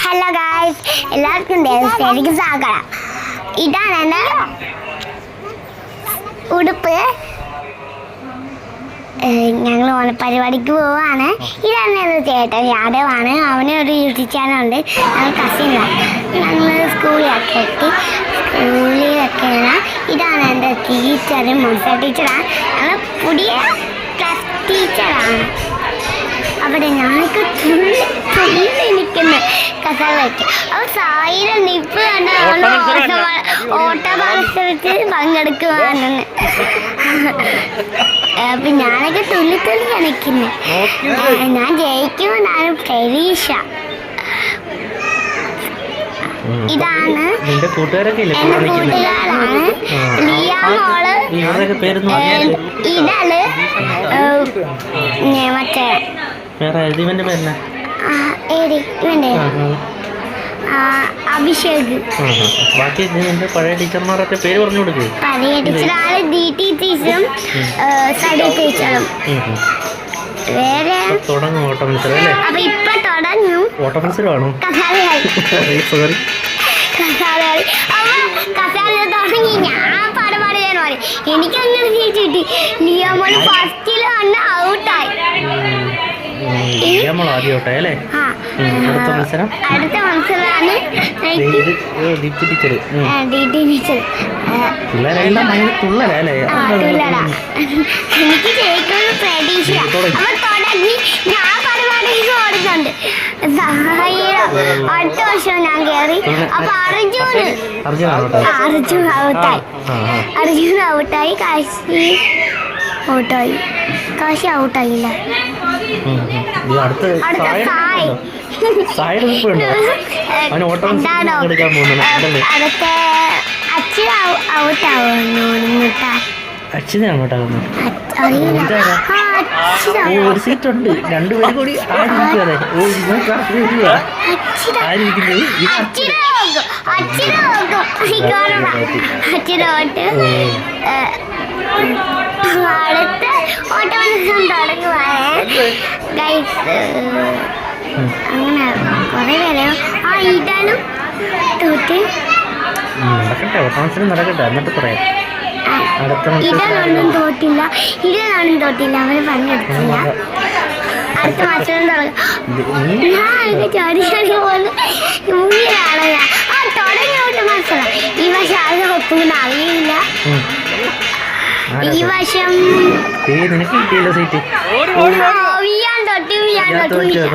Hello guys, എല്ലാവർക്കും ദേവസ്ഥയിലേക്ക് സ്വാഗതം. ഇതാണ് എൻ്റെ ഉടുപ്പ്. ഞങ്ങൾ ഓണപ്പരിപാടിക്ക് പോവാണ്. ഇതാണ് എൻ്റെ ചേട്ടൻ യാദവാണ്. അവന് ഒരു യൂട്യൂബ് ചാനലുണ്ട്. ഞങ്ങൾ കസിനാണ്. ഞങ്ങൾ സ്കൂളിലൊക്കെയാണ്. ഇതാണ് എൻ്റെ ടീച്ചർ, മോസ ടീച്ചറാണ്. ഞങ്ങൾ പുതിയ ക്ലാസ് ടീച്ചറാണ്. അവിടെ ഞങ്ങൾക്ക് തുള്ളി നിൽക്കുന്നു കസാലയ്ക്ക്. അപ്പോൾ സായിയുടെ നിപ്പ് കണ്ട് ഓട്ട മത്സരത്തിൽ പങ്കെടുക്കുവാണെന്ന്. അപ്പം ഞാനൊക്കെ തുള്ളി കളിക്കുന്നു. ഞാൻ ജയിക്കുമെന്നാണ് പ്രതീക്ഷ. ഇതാണ് എൻ്റെ കൂട്ടുകാരാണ്. ലിയ മോള്, ഇതള്, മറ്റേ അഭിഷേക്. പഴയ ടീച്ചർമാരൊക്കെ പേര് പറഞ്ഞു കൊടുക്കുക. പഴയ ടീച്ചറാണ് DT ടീച്ചറും സഡി ടീച്ചറും. വേറെ തുടങ്ങും ഓട്ട മത്സരം അല്ലേ? അപ്പൊ ഇപ്പൊ തുടങ്ങും ഓട്ട മത്സരമാണോ? കസാലകളി. തുടങ്ങി. ഞാൻ പാടുപാടിയാൻ പറയും. എനിക്കങ്ങനെ ജയിച്ചിട്ട് ലിയമോള് ഫസ്റ്റില് വന്ന് ഔട്ടായി. അടുത്ത മത്സരമാണ് ദീപ്തി ടീച്ചർ. എനിക്ക് ജയിക്കുന്ന പ്രതീക്ഷ. അപ്പൊ തുടങ്ങി. ഞാൻ പരിപാടി ഓടുന്നുണ്ട്. അടുത്ത വർഷം ഞാൻ കയറി. അപ്പൊ അർജുൻ ഔട്ടായി. കാശി ഔട്ടായില്ല. അടുത്ത അച്ഛനാണ് ഒരു സീറ്റ് ഉണ്ട്. രണ്ടുപേരും കൂടി ആയിരിക്കും. അടുത്ത ഓട്ടമത്സരം തുടങ്ങുവാണ് ഗൈസ്. അങ്ങനെ കുറെ പേര് ഇതാനും തോറ്റ് നടക്കട്ടെ. ഓട്ടമത്സരം നടക്കട്ടെ, എന്നിട്ട് പറയാം. ഇതാണൊന്നും തോറ്റില്ല. അവര് പങ്കെടുത്തില്ല. അടുത്ത മത്സരം തുടങ്ങും. മുന്നിലാണ് ഞാൻ. തുടങ്ങിയ മത്സരം ഈ വർഷം അത് ഒത്തുകൊണ്ട് അറിയില്ല. ഈ വർഷം നിനക്ക് കിട്ടിയില്ല സീറ്റ്. ഞാൻ തൊട്ടില്ല.